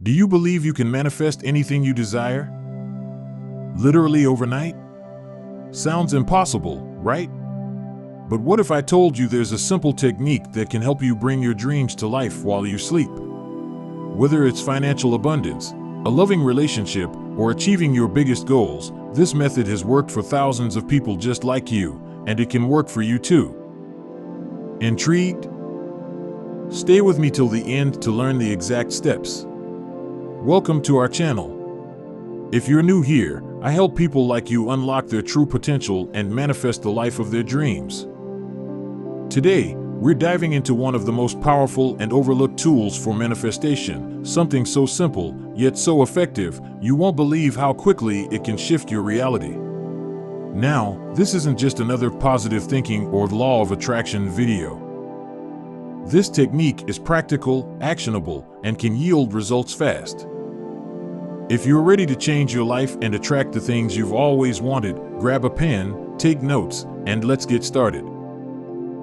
Do you believe you can manifest anything you desire? Literally overnight? Sounds impossible, right? But what if I told you there's a simple technique that can help you bring your dreams to life while you sleep? Whether it's financial abundance, a loving relationship, or achieving your biggest goals, this method has worked for thousands of people just like you, and it can work for you too. Intrigued? Stay with me till the end to learn the exact steps. Welcome to our channel. If you're new here, I help people like you unlock their true potential and manifest the life of their dreams. Today, we're diving into one of the most powerful and overlooked tools for manifestation, something so simple, yet so effective, you won't believe how quickly it can shift your reality. Now, this isn't just another positive thinking or law of attraction video. This technique is practical, actionable, and can yield results fast. If you're ready to change your life and attract the things you've always wanted, grab a pen, take notes, and let's get started.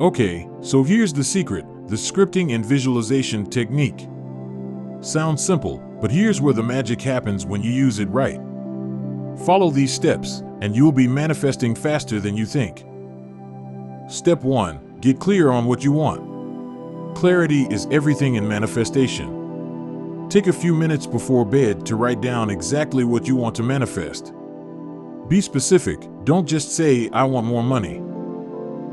Okay, so here's the secret, the scripting and visualization technique. Sounds simple, but here's where the magic happens when you use it right. Follow these steps, and you'll be manifesting faster than you think. Step 1. Get clear on what you want. Clarity is everything in manifestation. Take a few minutes before bed to write down exactly what you want to manifest. Be specific, don't just say, "I want more money."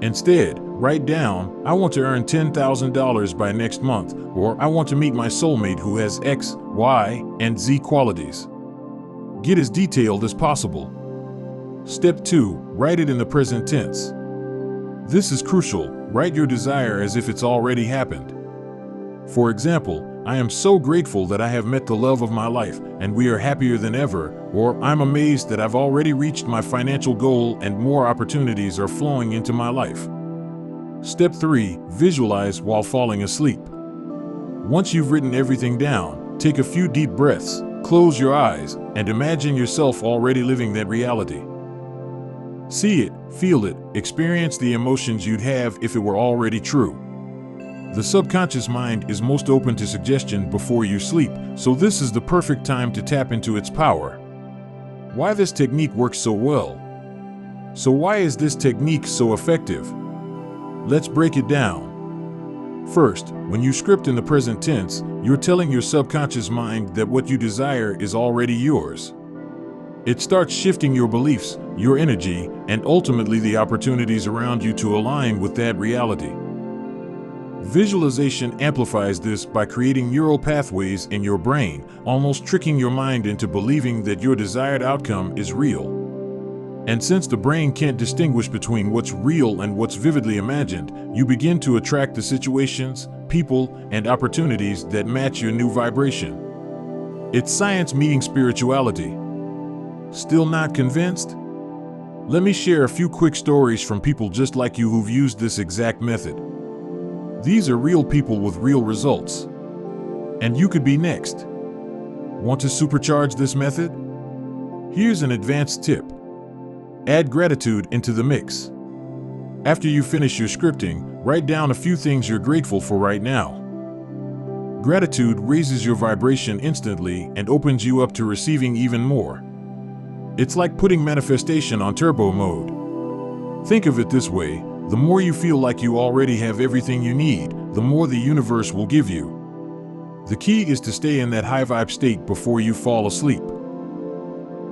Instead, write down, "I want to earn $10,000 by next month," or "I want to meet my soulmate who has X, Y, and Z qualities." Get as detailed as possible. Step 2. Write it in the present tense. This is crucial. Write your desire as if it's already happened. For example, "I am so grateful that I have met the love of my life, and we are happier than ever," or "I'm amazed that I've already reached my financial goal and more opportunities are flowing into my life." Step 3. Visualize while falling asleep. Once you've written everything down, take a few deep breaths, close your eyes, and imagine yourself already living that reality. See it, feel it, experience the emotions you'd have if it were already true. The subconscious mind is most open to suggestion before you sleep, so this is the perfect time to tap into its power. Why this technique works so well? So why is this technique so effective? Let's break it down. First, when you script in the present tense, you're telling your subconscious mind that what you desire is already yours. It starts shifting your beliefs, your energy, and ultimately the opportunities around you to align with that reality. Visualization amplifies this by creating neural pathways in your brain, almost tricking your mind into believing that your desired outcome is real. And since the brain can't distinguish between what's real and what's vividly imagined, you begin to attract the situations, people, and opportunities that match your new vibration. It's science meeting spirituality. Still not convinced? Let me share a few quick stories from people just like you who've used this exact method. These are real people with real results. And you could be next. Want to supercharge this method? Here's an advanced tip. Add gratitude into the mix. After you finish your scripting, write down a few things you're grateful for right now. Gratitude raises your vibration instantly and opens you up to receiving even more. It's like putting manifestation on turbo mode. Think of it this way, the more you feel like you already have everything you need, the more the universe will give you. The key is to stay in that high vibe state before you fall asleep.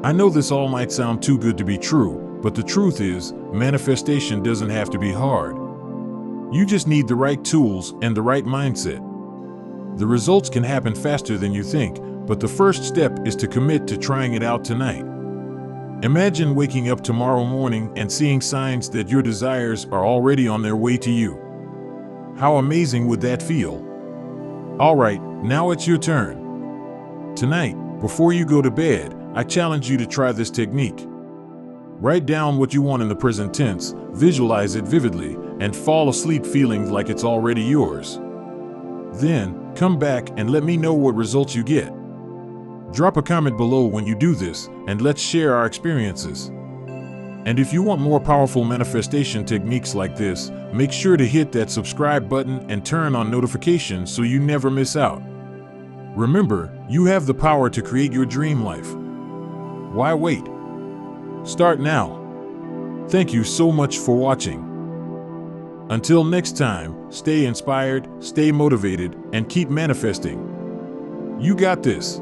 I know this all might sound too good to be true, but the truth is, manifestation doesn't have to be hard. You just need the right tools and the right mindset. The results can happen faster than you think, but the first step is to commit to trying it out tonight. Imagine waking up tomorrow morning and seeing signs that your desires are already on their way to you. How amazing would that feel? All right, now it's your turn. Tonight, before you go to bed, I challenge you to try this technique. Write down what you want in the present tense, visualize it vividly, and fall asleep feeling like it's already yours. Then, come back and let me know what results you get. Drop a comment below when you do this, and let's share our experiences. And if you want more powerful manifestation techniques like this, make sure to hit that subscribe button and turn on notifications so you never miss out. Remember, you have the power to create your dream life. Why wait? Start now. Thank you so much for watching. Until next time, stay inspired, stay motivated, and keep manifesting. You got this.